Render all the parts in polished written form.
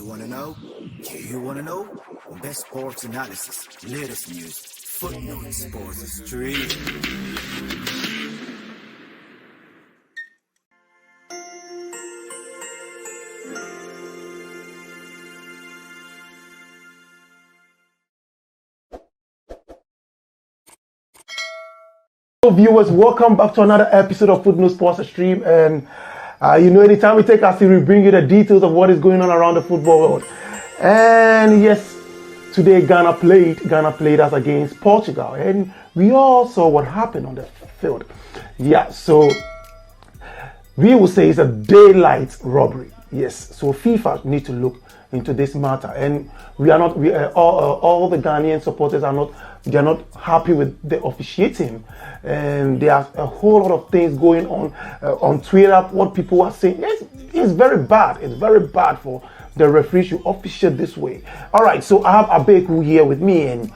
You want to know? You want to know? Best sports analysis, latest news, footnotes, sports stream. Viewers, welcome back to another episode of Footnote Sports Stream. And anytime we take our series, we bring you the details of what is going on around the football world. And yes, today Ghana played us against Portugal, and we all saw what happened on the field. Yeah, so we will say it's a daylight robbery. Yes, so FIFA need to look into this matter, and all the Ghanaian supporters they're not happy with the officiating, and there's a whole lot of things going on Twitter. What people are saying, it's very bad. It's very bad for the referee to officiate this way. All right, so I have Abeku here with me, and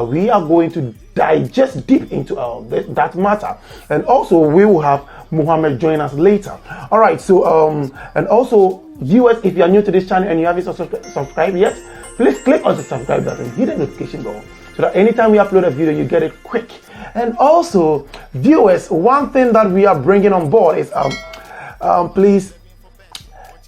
we are going to digest deep into that matter, and also we will have Mohammed join us later. All right, so and also viewers, if you are new to this channel and you haven't subscribed yet, please click on the subscribe button, hit the notification bell, so that anytime we upload a video, you get it quick. And also, viewers, one thing that we are bringing on board is please,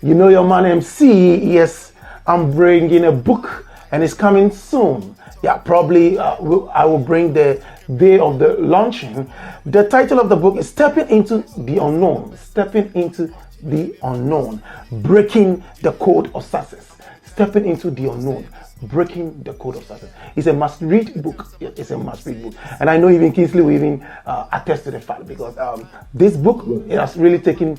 you know your man MC. Yes, I'm bringing a book, and it's coming soon. Yeah, probably I will bring the day of the launching. The title of the book is Stepping into the Unknown. Stepping into the Unknown, breaking the code of success. Stepping into the unknown, breaking the code of success. It's a must-read book. It's a must-read book, and I know even Kingsley will even attest to the fact, because this book, it has really taken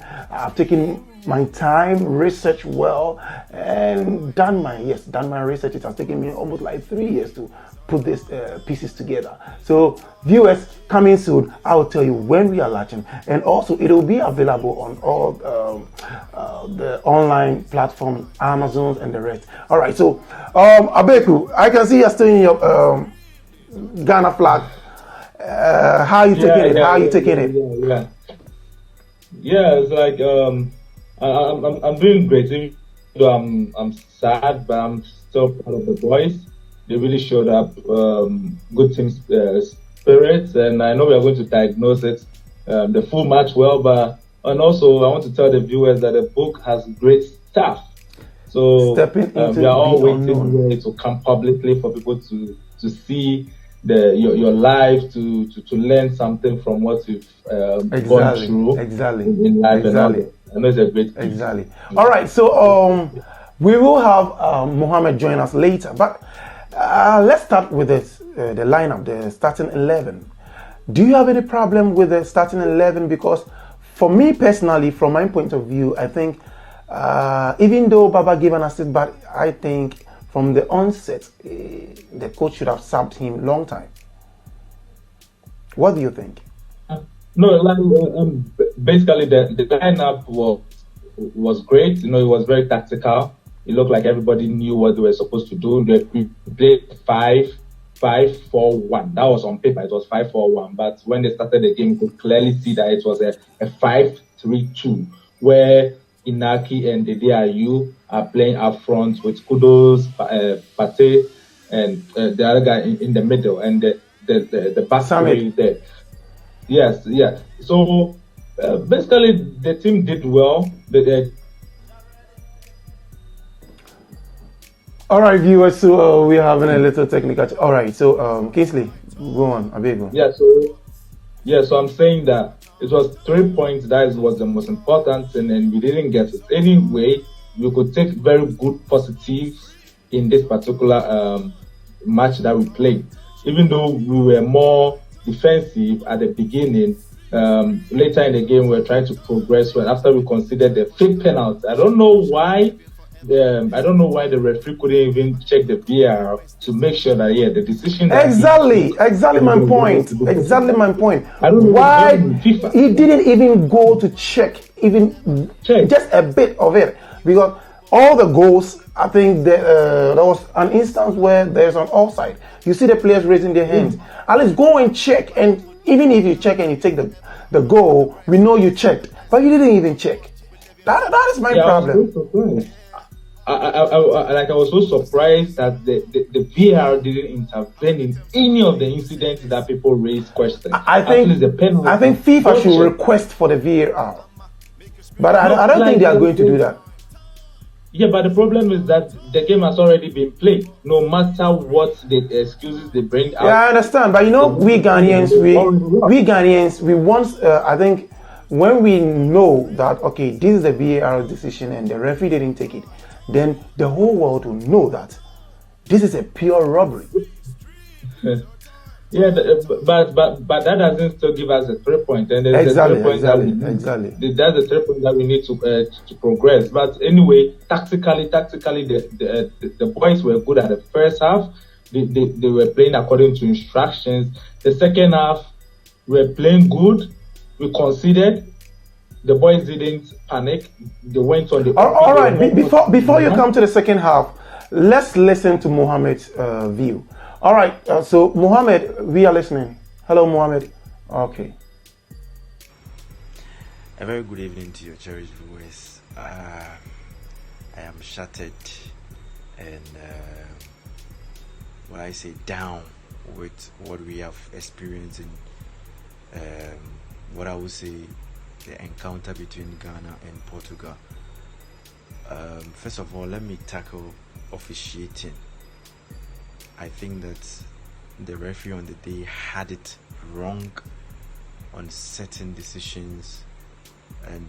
my time, research well, and done my research. It has taken me almost like 3 years to put these pieces together. So viewers, coming soon, I will tell you when we are launching, and also it will be available on all the online platforms, Amazon and the rest. All right, so Abeku, I can see you're still in your Ghana flag. How are you taking it? How are you taking it? Yeah, it's like I'm doing great. Even though I'm sad, but I'm still proud of the boys. They really showed up good team spirits, and I know we are going to diagnose it the full match well. And also I want to tell the viewers that the book has great stuff. So we are all waiting to come publicly for people to see your life, to learn something from what you've gone through in life. Exactly. And I know it's a great thing. Exactly. All right, so we will have Mohammed join us later, but let's start with the lineup, the starting 11. Do you have any problem with the starting 11? Because for me personally, from my point of view, I think even though Baba gave an assist, but I think from the onset, the coach should have subbed him long time. What do you think? No, basically the lineup was great. You know, it was very tactical. It looked like everybody knew what they were supposed to do. They played 5-5-4-1. That was on paper. It was 5-4-1. But when they started the game, you could clearly see that it was a 5-3-2, where Inaki and Dede Ayew are playing up front with Kudos, Pate, and the other guy in the middle, and the back three there. Yes, yeah. So basically, the team did well. All right, viewers, so we're having a little technical. All right, so Kingsley, go on, Abego. Yeah, so I'm saying that it was 3 points. That was the most important thing, and we didn't get it. Anyway, we could take very good positives in this particular match that we played. Even though we were more defensive at the beginning, later in the game we were trying to progress well after we considered the fake penalty. I don't know why the referee couldn't even check the VAR to make sure that the decision. Exactly my point. Exactly my point. Why he didn't even go to check just a bit of it, because all the goals, I think there was an instance where there's an offside. You see the players raising their hands. At least go and check, and even if you check and you take the goal, we know you checked, but you didn't even check. That is my problem. I was so surprised that the VAR didn't intervene in any of the incidents that people raised questions. I think FIFA should request for the VAR, but I don't think they are going to do that. Yeah, but the problem is that the game has already been played. No matter what the excuses they bring out. Yeah, I understand, but we Ghanaians, we want. I think when we know that okay, this is a VAR decision and the referee didn't take it, then the whole world will know that this is a pure robbery. Yeah, but that doesn't still give us a 3 point, and there's exactly. That's the 3 point that we need to progress. But anyway, tactically, the boys were good at the first half. They were playing according to instructions. The second half, we were playing good. We conceded. The boys didn't panic. They went on the. All right. Before you come to the second half, let's listen to Mohammed's view. All right, so Mohammed, we are listening. Hello, Mohammed. Okay. A very good evening to your cherished viewers. I am shattered and what I say down with what we have experienced in what I would say the encounter between Ghana and Portugal. First of all, let me tackle officiating. I think that the referee on the day had it wrong on certain decisions, and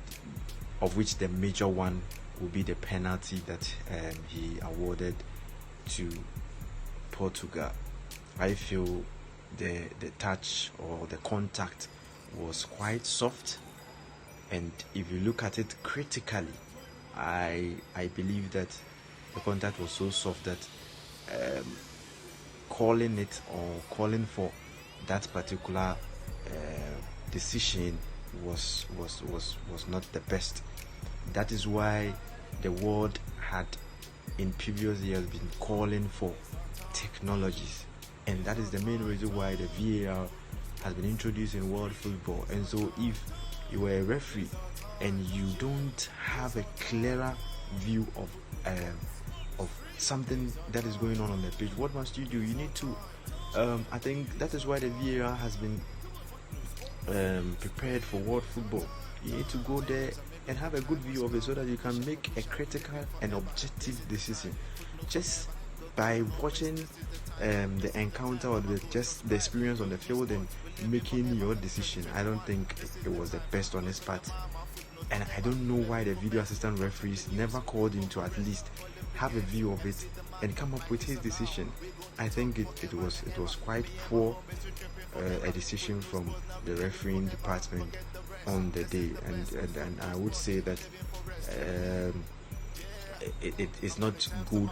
of which the major one will be the penalty that he awarded to Portugal. I feel the touch or the contact was quite soft, and if you look at it critically, I believe that the contact was so soft that calling it or calling for that particular decision was not the best. That is why the world had in previous years been calling for technologies, and that is the main reason why the VAR has been introduced in world football. And so if you were a referee and you don't have a clearer view of something that is going on the pitch, what must you do? You need to I think that is why the VAR has been prepared for world football. You need to go there and have a good view of it so that you can make a critical and objective decision. Just by watching the encounter or just the experience on the field and making your decision, I don't think it was the best on his part. And I don't know why the video assistant referees never called him to at least have a view of it and come up with his decision. I think it was quite poor a decision from the refereeing department on the day, and I would say that it is not good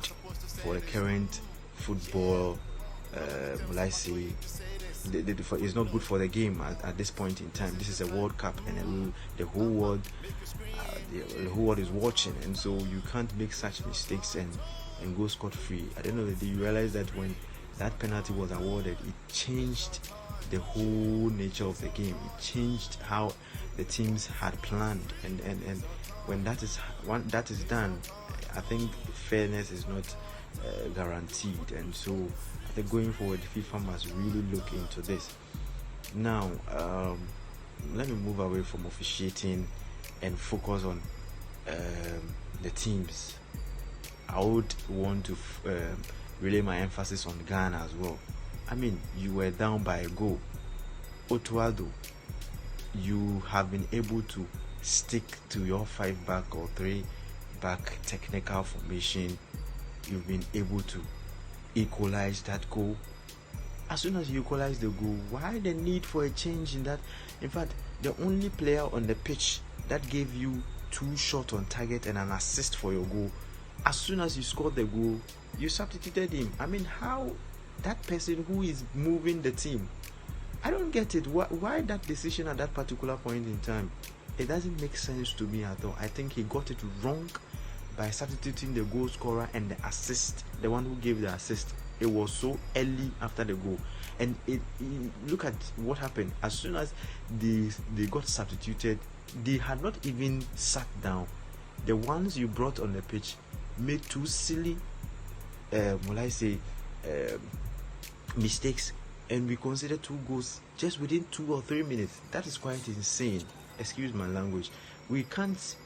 for the current football. Will I say? It's not good for the game at this point in time. This is a World Cup, and the whole world is watching, and so you can't make such mistakes and go scot-free. At the end of the day, you realize that when that penalty was awarded, it changed the whole nature of the game. It changed how the teams had planned, and when that is done, I think fairness is not guaranteed, and so I think going forward, FIFA must really look into this. Now, let me move away from officiating and focus on the teams. I would want to relay my emphasis on Ghana as well. I mean, you were down by a goal. Otuado, you have been able to stick to your 5-back or 3-back technical formation. You've been able to equalize that goal. As soon as you equalize the goal, why the need for a change in that? In fact, the only player on the pitch that gave you 2 shots on target and an assist for your goal, as soon as you scored the goal, you substituted him. I mean, how that person who is moving the team, I don't get it. Why that decision at that particular point in time? It doesn't make sense to me at all. I think he got it wrong by substituting the goal scorer and the assist, the one who gave the assist. It was so early after the goal, and look at what happened. As soon as they got substituted, they had not even sat down. The ones you brought on the pitch, made two silly, mistakes, and we considered 2 goals just within 2 or 3 minutes. That is quite insane. Excuse my language. We can't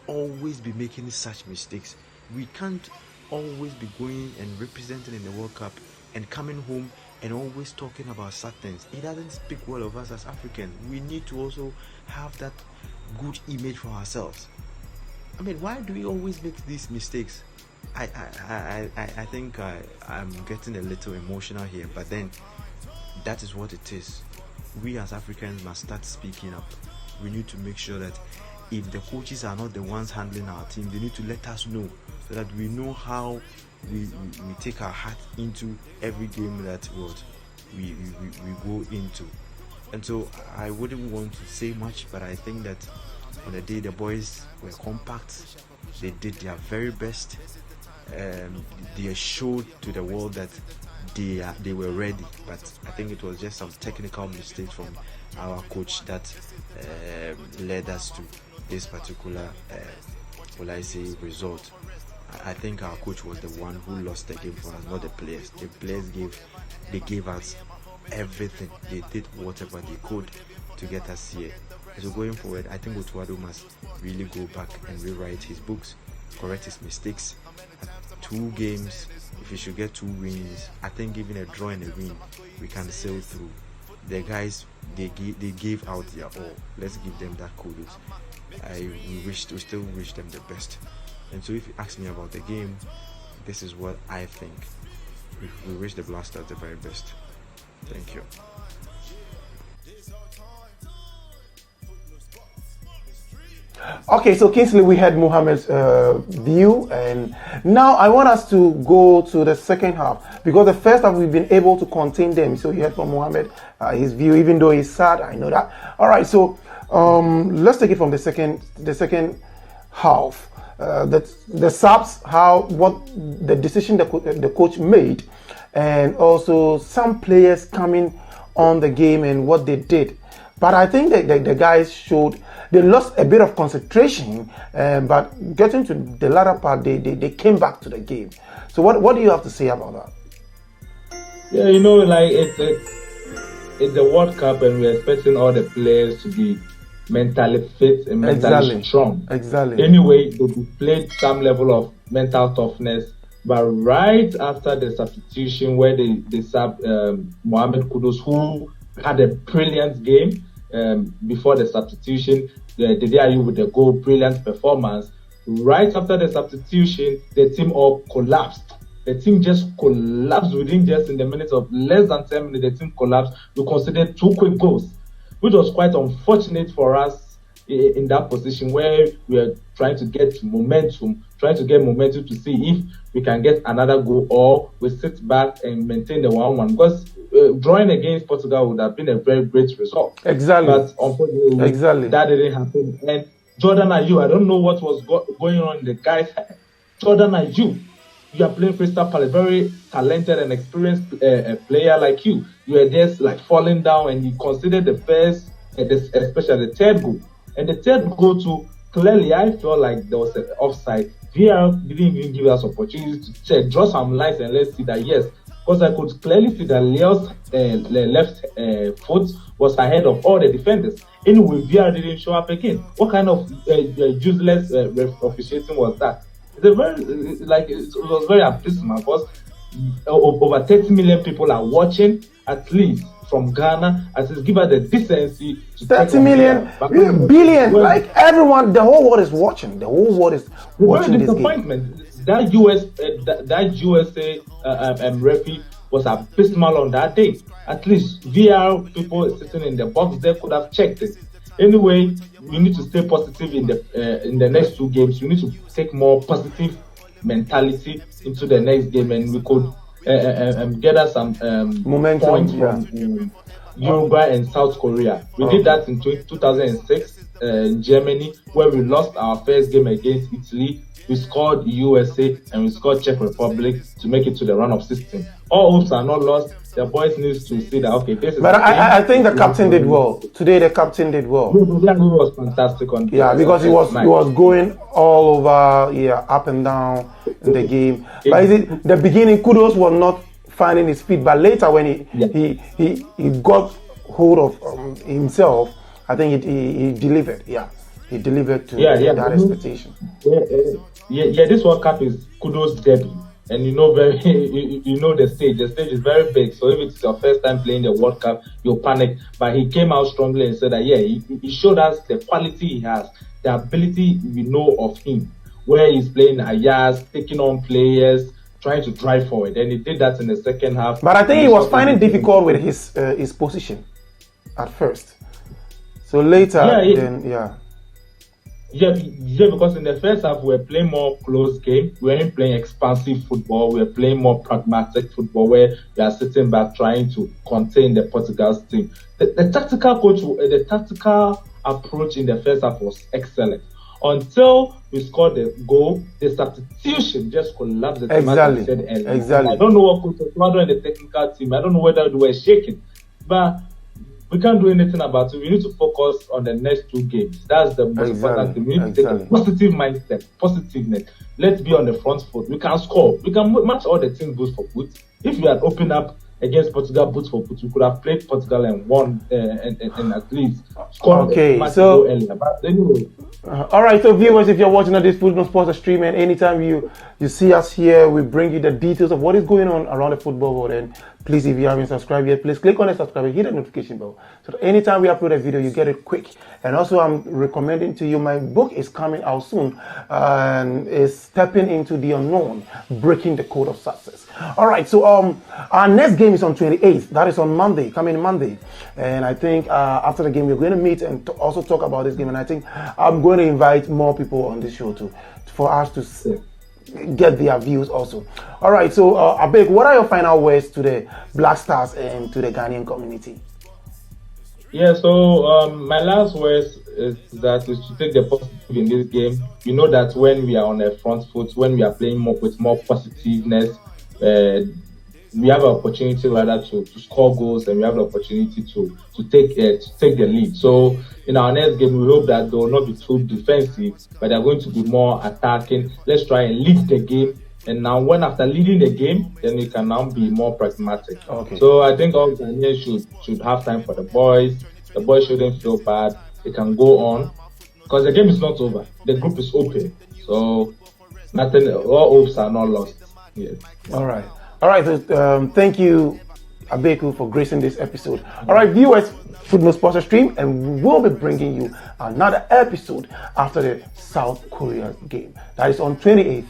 always be making such mistakes. We can't always be going and representing in the World Cup and coming home and always talking about sad things. It doesn't speak well of us as Africans. We need to also have that good image for ourselves. I mean, why do we always make these mistakes? I think I'm getting a little emotional here, but then that is what it is. We as Africans must start speaking up. We need to make sure that if the coaches are not the ones handling our team, they need to let us know so that we know how we take our heart into every game that we go into. And so I wouldn't want to say much, but I think that on the day the boys were compact, they did their very best. They showed to the world that they were ready, but I think it was just some technical mistakes from our coach that led us to this particular result. I think our coach was the one who lost the game for us, not the players. The players gave us everything. They did whatever they could to get us here. So going forward, I think Otuado must really go back and rewrite his books, correct his mistakes. 2 games, if he should get 2 wins, I think even a draw and a win, we can sail through. The guys, they gave out their all. Let's give them that kudos. We still wish them the best. And so if you ask me about the game, this is what I think. We wish the Blasters the very best. Thank you. Okay, so Kingsley, we had Mohamed's view, and now I want us to go to the second half, because the first half we've been able to contain them. So you heard from Mohamed his view, even though he's sad, I know that. All right, so let's take it from the second half. The subs, what the decision the coach made, and also some players coming on the game and what they did. But I think that the guys showed they lost a bit of concentration, but getting to the latter part, they came back to the game. So what do you have to say about that? Yeah, like it's the World Cup, and we're expecting all the players to be mentally fit and mentally strong. Exactly. Anyway, they displayed some level of mental toughness, but right after the substitution, where they subbed Mohamed Kudus, who had a brilliant game before the substitution, the DDIU with the goal, brilliant performance. Right after the substitution, the team all collapsed. The team just collapsed within just in the minutes of less than 10 minutes. The team collapsed. We considered 2 quick goals, which was quite unfortunate for us in that position where we are trying to get momentum to see if we can get another goal, or we sit back and maintain the 1-1. Because drawing against Portugal would have been a very great result. Exactly. But unfortunately, that didn't happen. And Jordan Ayew, I don't know what was going on in the guy's head. Jordan Ayew, you are playing Crystal Palace, very talented and experienced player like you. You are just like falling down, and you consider the first, especially the third goal. And the third goal too, clearly I felt like there was an offside. VR didn't even give us opportunities to check, draw some lines, and let's see that yes. Because I could clearly see that Leo's left foot was ahead of all the defenders. Anyway, VR didn't show up again. What kind of useless officiating was that? It was very abysmal, because over 30 million people are watching, at least from Ghana, as it's given the decency to 30 million, billion, like everyone, the whole world is watching. The whole world is watching this game. That USA referee was abysmal on that day. At least VR people sitting in the box there could have checked it. Anyway, we need to stay positive in the next 2 games. We need to take more positive mentality into the next game, and we could get us some momentum points from Uruguay and South Korea. We did that in 2006 in Germany, where we lost our first game against Italy. We scored USA and we scored Czech Republic to make it to the round of 16. All hopes are not lost. the boys needs to see that, okay, this is. But I think the captain did well today. The captain did well. Yeah, he was fantastic on. Yeah, because he was going all over, up and down in the game. But the beginning, kudos was not finding his feet, but later when he got hold of himself, I think he delivered. Yeah, he delivered to that expectation. Yeah, this World Cup is kudos debut, and you know the stage. The stage is very big, so if it's your first time playing the World Cup, you'll panic. But he came out strongly and said that he showed us the quality he has, the ability we know of him, where he's playing Ayaz, taking on players, trying to drive forward, and he did that in the second half. But I think he was finding difficult with his position at first. So later, because in the first half we were playing more close game. We weren't playing expansive football. We were playing more pragmatic football, where we are sitting back trying to contain the Portugal team. The tactical approach in the first half was excellent. Until we scored the goal, the substitution just collapsed the team. Exactly. I don't know what Coach Oswaldo and the technical team. I don't know whether they were shaking, but we can't do anything about it. We need to focus on the next two games. That's the most important thing. We need to take a positive mindset, positiveness. Let's be on the front foot. We can score. We can match all the teams boot for boot. If we had opened up against Portugal boot for boot, we could have played Portugal and won and at least scored the match earlier. But anyway. All right, so viewers, if you're watching on this Football Sports stream, and anytime you see us here, we bring you the details of what is going on around the football world. And please, if you haven't subscribed yet, please click on the subscribe and hit the notification bell, so that anytime we upload a video, you get it quick. And also, I'm recommending to you, my book is coming out soon, and is Stepping into the Unknown, Breaking the Code of Success. All right, so our next game is on 28th. That is on Monday, coming Monday. And I think after the game, we're going to meet and also talk about this game. And I think I'm going to invite more people on this show for us to get their views also. All right, so Abeg, what are your final words to the Black Stars and to the Ghanaian community? Yeah, so my last words is to take the positive in this game. You know that when we are on the front foot, when we are playing with more positiveness, we have an opportunity rather to score goals, and we have the opportunity to take the lead. So in our next game, we hope that they will not be too defensive, but they are going to be more attacking. Let's try and lead the game. And now, after leading the game, then we can now be more pragmatic. Okay. So I think all Ghanaians should have time for the boys. The boys shouldn't feel bad. They can go on because the game is not over. The group is open. So nothing. All hopes are not lost. Yes. All right. So, thank you, Abeku, for gracing this episode. All right, viewers, Football Sports stream, and we will be bringing you another episode after the South Korea game. That is on 28th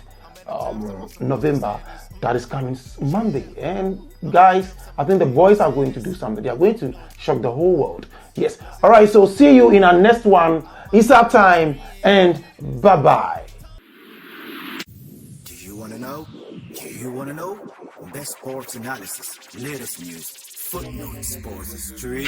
November. That is coming Monday. And guys, I think the boys are going to do something. They are going to shock the whole world. Yes. All right. So see you in our next one. It's our time, and bye-bye. Do you want to know? Best sports analysis, latest news, Footnote Sports Stream.